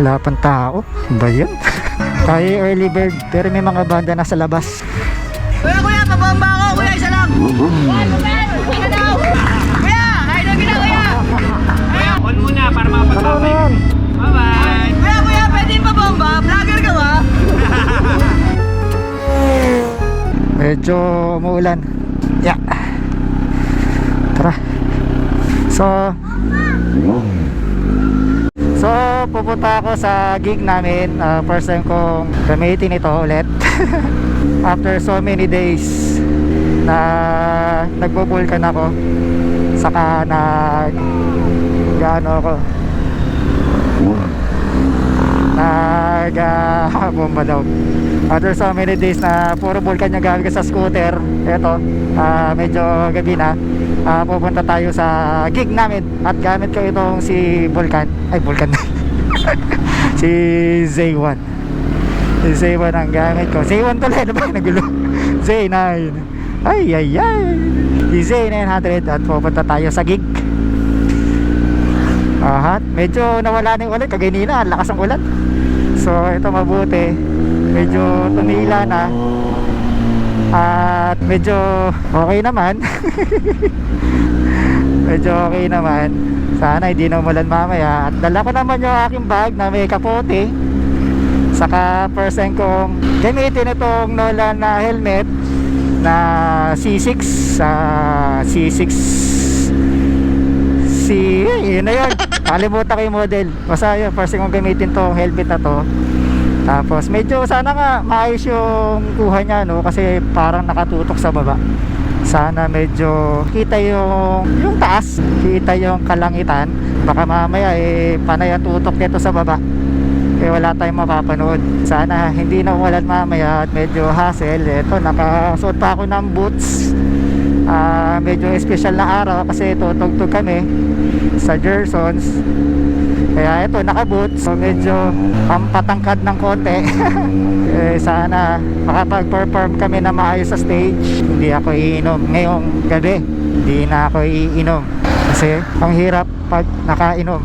Wala pang tao. Ba yun? Tayo early bird, pero may mga banda na sa labas. Kuya, kuya, pabomba ako. Kuya, isa lang. Kuya daw. Kuya, kain na gina, kuya. Kuya, On muna para makapag-babay. Bye-bye! kuya, kuya, pwede yung pabomba? Vlogger ka ba? Medyo umuulan. Yeah. Tara. So pupunta ako sa gig namin. First time kong gamitin ito ulit. After so many days na nagbubulkan ako. Saka ako. Bomba daw. After so many days na puro vulkan yung gamit ko sa scooter. Eto, medyo gabi na. Pupunta tayo sa gig namin. At gamit ko itong si Vulcan. Ay, Vulcan. Si Z1. Si Z1 ang gamit ko. Z1 tuloy, ano ba? Nagulo. Z9. Ay. Si Z900. At pupunta tayo sa gig. Medyo nawala na yung ulan. Kaganina, ang lakas ng ulan. So ito mabuti. Medyo tumila na. At medyo okay naman. Medyo okay naman. Sana hindi na umulan mamaya. At dala ko naman yung aking bag na may kapote. Saka first time kong gamitin itong Nolan na helmet na C6 yun na yun. Kalimutan ko yung model. Basta yun, first time kong gamitin tong helmet na to. Tapos medyo sana nga maayos yung kuha niya, no, kasi parang nakatutok sa baba. Sana medyo kita yung taas, kita yung kalangitan. Baka mamaya panay ang tutok nito sa baba. Wala tayong mapapanood. Sana hindi na umulan mamaya at medyo hassle. Ito, nakasuot pa ako ng boots. Medyo special na araw kasi tutugtog kami sa Gersons. Kaya ito, naka-boots. So medyo pampatangkad ng konti. Sana makapag-perform kami na maayos sa stage. Hindi ako iinom ngayong gabi. Hindi na ako iinom kasi ang hirap pag nakainom.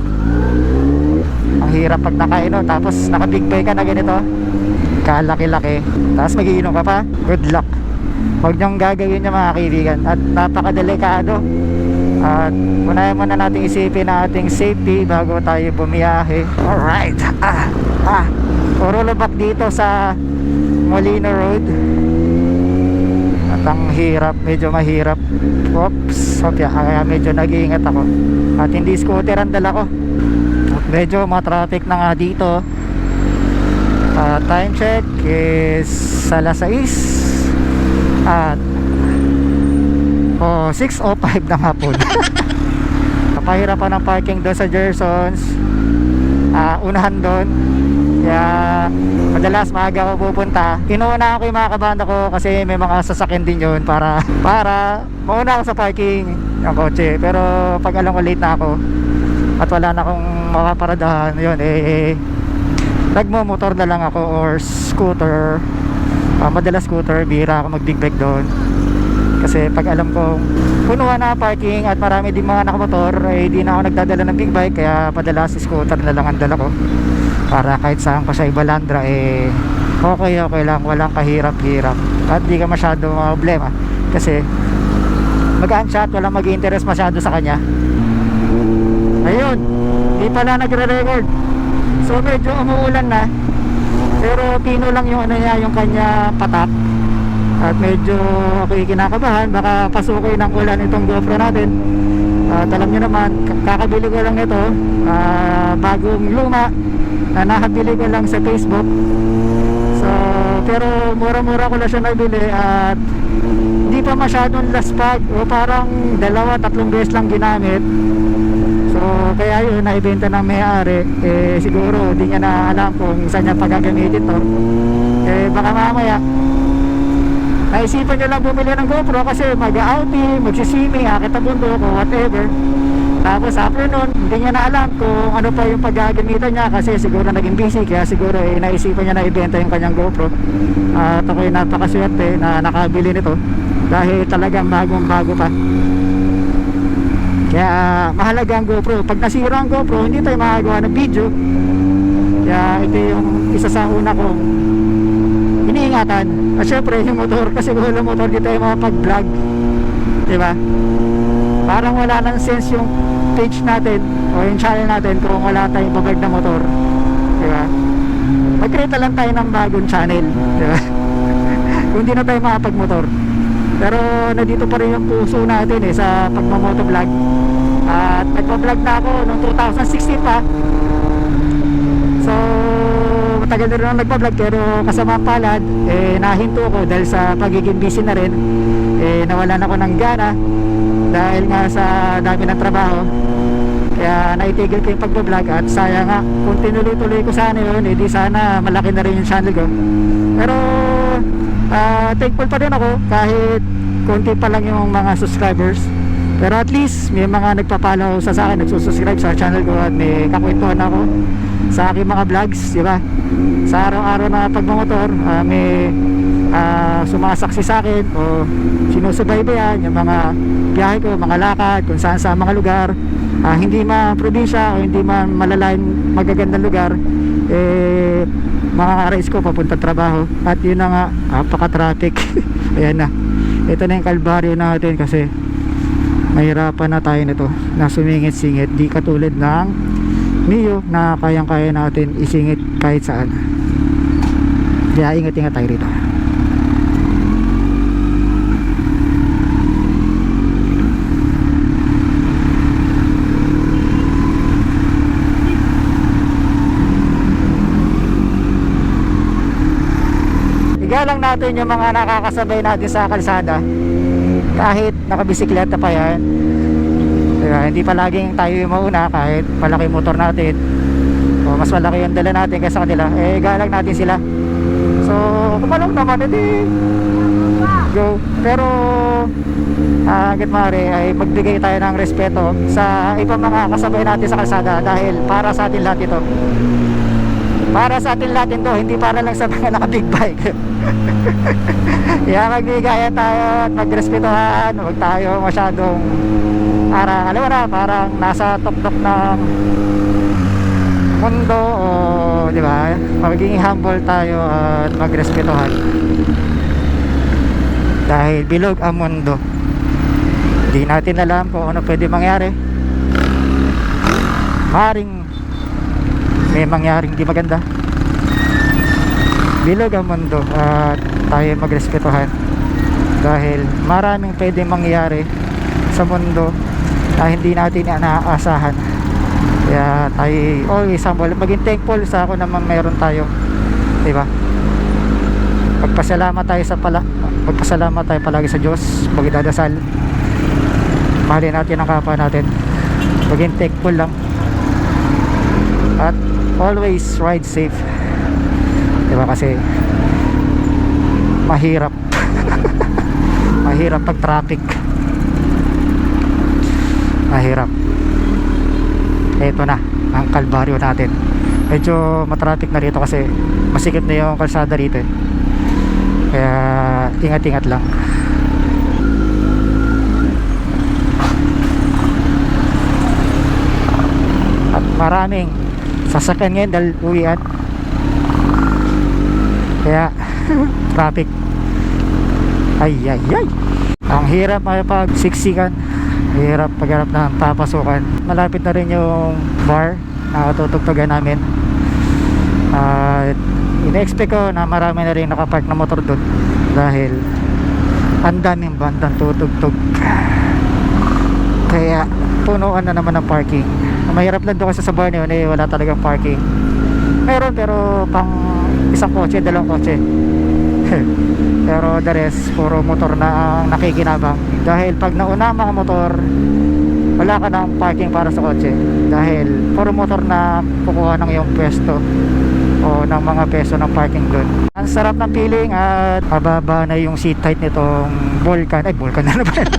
Ang hirap pag nakainom tapos naka-big boy ka na ganito, kalaki-laki, tapos magiinom ka pa. Good luck. Huwag niyong gagawin niya, mga kaibigan. At napakadelikado. At unahin muna natin isipin na ating safety bago tayo bumiyahe. Alright. Puro lubak dito sa Molino Road. At ang hirap, medyo mahirap. Oops, kaya medyo nag-iingat ako. At hindi scooter ang dala ko. At medyo ma-traffic na nga dito. Time check is alas 6 at 6:05 ng hapon. Napahirapan ng parking doon sa Gersons. Unahan doon. Kaya madalas maaga ako pupunta. Inuuna ako yung mga kabanda ko kasi may mga sasakyan din yun para mauna ako sa parking ng kotse. Pero pag alam ko late na ako at wala na akong makaparadahan, yun nagmo-motor na lang ako or scooter. Madalas scooter, bihira ako mag-big bike doon. Kasi pag alam kong punuan na parking at marami din mga nakamotor, di na ako nagdadala ng big bike. Kaya madalas scooter na lang ang dala ko. Para kahit saan pa siya ibalandra, okay lang, walang kahirap-hirap. At di ka masyado problema. Kasi magaan siya at walang mag-i-interest masyado sa kanya. Ayun, di pala nagre-record. So medyo umuulan na. Pero pino lang yung yung kanya patak. At medyo ako'y kinakabahan, baka pasukin ng ulan itong GoPro natin. At alam nyo naman, kakabili ko lang ito, bagong luma na nakabili ko lang sa Facebook. So pero mura-mura ko lang siya nabili at hindi pa masyadong laspag, o parang 2-3 beses lang ginamit. So kaya yun, naibenta ng may-ari. Siguro hindi niya na alam kung saan niya pagagamitin to. Baka mamaya naisipan nyo lang bumili ng GoPro kasi mag-outing, magsiswimming, akit ang bundok o whatever. Tapos after nun, hindi niya na alam kung ano pa yung paggagamitan niya kasi siguro naging busy. Kaya siguro naisipan niya na ibenta yung kanyang GoPro. At ako'y napakaswerte na nakabili nito dahil talagang bagong-bago pa. Kaya mahalaga ang GoPro. Pag nasira ang GoPro, hindi tayo makagawa ng video. ito yung isa sa una kong iniingatan. At syempre yung motor, kasi walang motor dito yung mga pag-vlog, diba? Parang wala nang sense yung page natin o yung channel natin kung wala tayong bablog na motor, diba? Mag-create na lang tayo ng bagong channel, diba? Kung di na tayo makapag-motor. Pero nandito pa rin yung puso natin sa pagmamotovlog. At nagpa-vlog na ako noong 2016 pa. So matagal na rin ako nagpa-vlog, pero kasama palad nahinto ko dahil sa pagiging busy na rin. Nawalan ako ng gana dahil nga sa dami ng trabaho. Kaya naitigil ko yung pagpa-vlog. At sayang nga, kung tinuloy-tuloy ko sana yun, di sana malaki na rin yung channel ko. Pero thankful pa rin ako kahit konti pa lang yung mga subscribers. Pero at least may mga nagpa-follow sa akin, nagsusubscribe sa channel ko, at may kakwentuhan ako sa aking mga vlogs, di ba? Sa araw-araw na pagmamotor, may sumasaksi sa akin o sinusubaybayan yung mga biyahe ko, mga lakad, kung saan sa mga lugar, hindi man probinsya o hindi man malalayong magagandang lugar, mga race ko papunta trabaho. At yun na nga, napaka-traffic. Ayan na, ito na yung kalbaryo natin kasi mahirapan na tayo nito na sumingit-singit, di katulad ng Mio na kayang-kaya natin isingit kahit saan. Kaya ingat-ingat tayo rito. Igalang natin yung mga nakakasabay natin sa kalsada, kahit nakabisikleta pa yan, diba? Hindi palaging tayo yung mauna kahit malaki motor natin o mas malaki yung dala natin kaysa kanila. Galang natin sila. So kung alam naman, edi go. Pero hanggat maaari ay magbigay tayo ng respeto sa ibang mga kasabay natin sa kalsada, dahil para sa atin lahat ito. Para sa atin lahat ito, hindi para lang sa mga naka-big bike. Kaya magbigayan tayo at magrespetuhan. Huwag tayo masyadong alam mo na, parang nasa tuktok ng mundo, o di ba? Magiging humble tayo at magrespetuhan, dahil bilog ang mundo. Hindi natin alam kung ano pwede mangyari. Maring may mangyaring di maganda. Bilog ang mundo at tayo magrespetuhan, dahil maraming pwede mangyari sa mundo na hindi natin inaasahan. Kaya tayo always humble, maging thankful sa ako naman meron tayo, diba? Magpasalamat tayo palagi sa Diyos, magdadasal, mahalin natin ang kapwa natin, maging thankful lang, at always ride safe, diba? Kasi mahirap mahirap pag traffic, mahirap. Ito na ang kalbaryo natin. Medyo matraffic na rito kasi masikip na yung kalsada rito, kaya ingat-ingat lang. At maraming sasakyan ngayon dahil uwian, kaya traffic. Ay ang hirap makipagsiksikan, hirap pagharap ng papasukan. Malapit na rin yung bar na tutugtugan namin. Ina-expect ko na marami na rin nakapark na motor doon, dahil ang daming bandang tutugtog, kaya punuan na naman ang parking. Mahirap lang doon kasi sa bar na yun, wala talagang parking. Meron, pero pang isang kotse, dalawang kotse. Pero the rest, puro motor na ang nakikinabang, dahil pag nauna mga motor, wala ka ng parking para sa kotse, dahil puro motor na kukuha ng iyong pwesto o ng mga peso ng parking doon. Ang sarap ng feeling, at mababa na yung seat height nitong Vulcan. Vulcan na naman.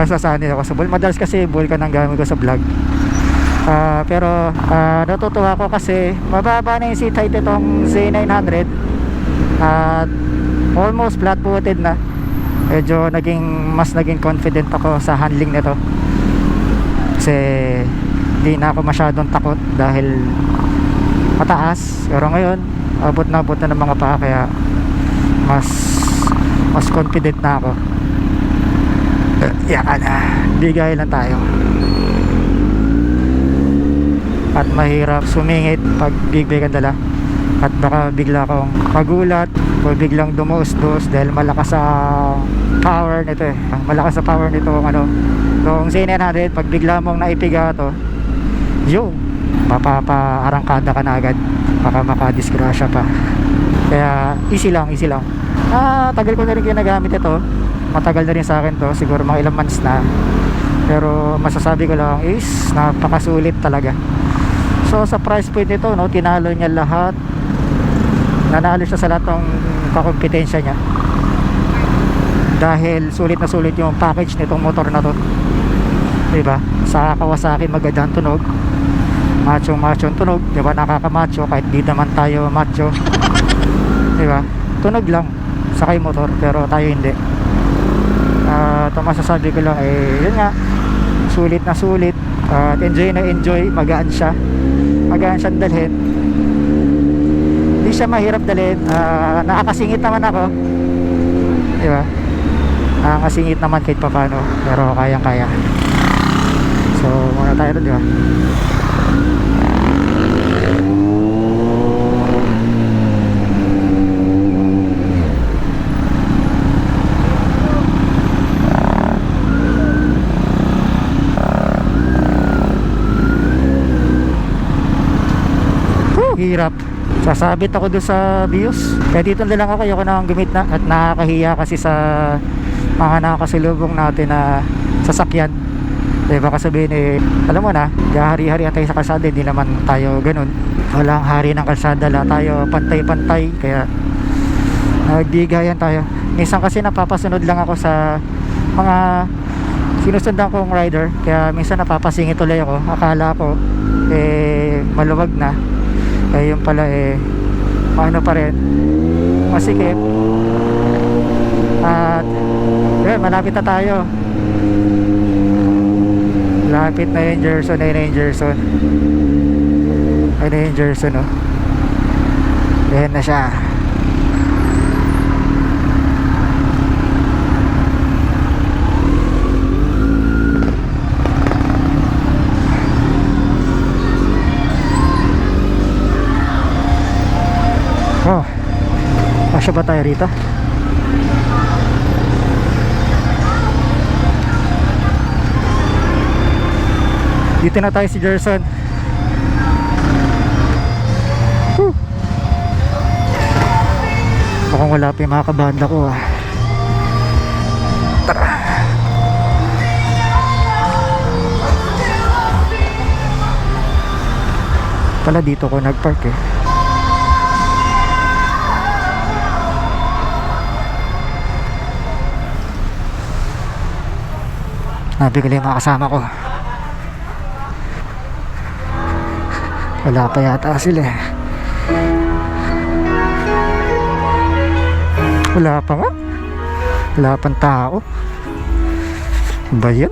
Sasanay ako sa Vulcan. Madalas kasi Vulcan ang gamit ko sa vlog. Pero natutuwa ko kasi mababa na yung seat height nitong Z900, at almost flat footed na. Medyo mas naging confident ako sa handling nito, kasi hindi na ako masyadong takot, dahil mataas, pero ngayon abot na ng mga paa, kaya mas confident na ako. Yan, bigay lang tayo. At mahirap sumingit pag big bike ang dala, at baka bigla kong magulat o biglang dumuos-duos dahil malakas sa power nito malakas sa power nito itong Z900. Pag bigla mong naipiga to, yung mapapaarangkada ka na agad, baka makadisgrasya pa. Kaya easy lang. Tagal ko na rin ginagamit ito, matagal na rin sa akin to, siguro mga ilang months na, pero masasabi ko lang is napakasulit talaga. So sa price point nito, tinalo niya lahat, nanalo siya sa lahat ng kakompetensya niya, dahil sulit na sulit yung package nitong motor na to, diba? Sa Kawasaki magandang tunog, macho tunog, diba? Nakakamacho kahit di naman tayo macho, diba? Tunog lang sa kay motor, pero tayo hindi. Ito masasabi ko lang yun nga, sulit na sulit, at enjoy, magaan siyang dalhin, hindi siya mahirap dalhin. Nakakasingit naman ako, diba? Nakakasingit naman kahit papano, pero kayang-kaya. So muna tayo doon, diba? Hirap. Sasabit ako doon sa BIOS. Kaya dito na lang ako, ayoko na akong gumit na. At nakakahiya kasi sa mga nakakasalubong natin na sasakyan. Eh baka sabihin alam mo na, hari-hari tayo sa kalsada, hindi naman tayo ganun. Walang hari ng kalsada, la tayo pantay-pantay. Kaya nagbigayan tayo. Minsan kasi napapasunod lang ako sa mga sinusundan kong rider. Kaya minsan napapasingit tuloy ako. Akala ko maluwag na, yung pala ano pa rin, masikip. At malapit na tayo, lapit na yung Gerson. Ayun yung Gerson, ayan na siya. Kasya ba tayo rito? Dito na tayo si Gerson. Mukhang wala pa yung mga kabanda ko, Tara. Pala dito ko nagpark Nabigla yung mga kasama ko. Wala pa yata sila Wala pa nga. Wala pang tao. Ba yan?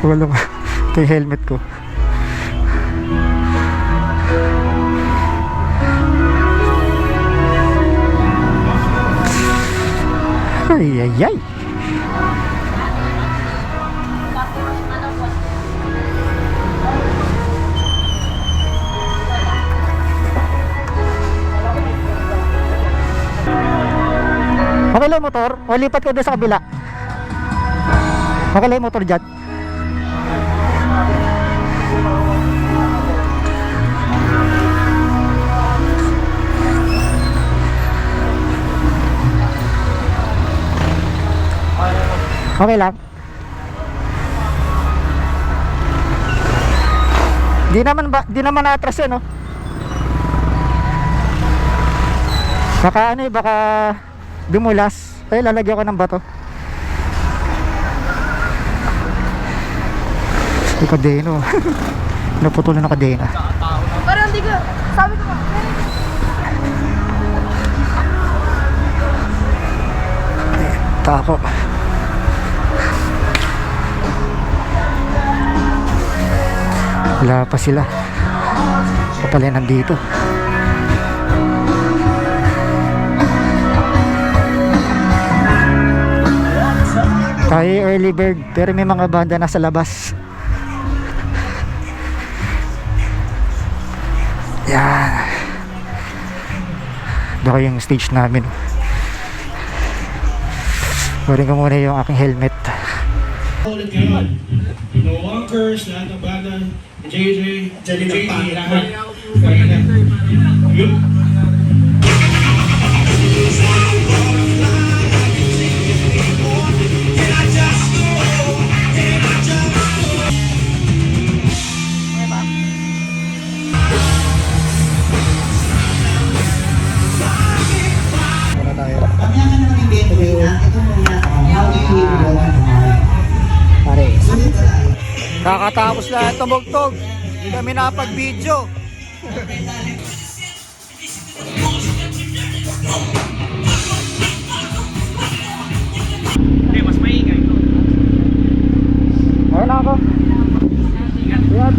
Wala pa. Ito yung helmet ko. Ay. Okay lang motor, o lipat ko doon sa kabila. Okay lang motor dyan. Okay lang. Di naman atras yan, Baka baka dumulas. Ay, lalagyan ko ng bato. May kadeno. Naputulan ng kadena. Parang hindi ko, sabi ko Tako. Wala pa sila. pala nandito. Tayo early bird pero may mga banda nasa labas. Yan. Dito yung stage namin. Kunin ko muna yung aking helmet. Ulit ngayon. No Walkers, lahat ng banda, JJ, lahat. Yun. Kakatapos lahat tumugtog. Hindi kami napag-video. Hindi, mas maingay ito. Okay na ako. Ingat.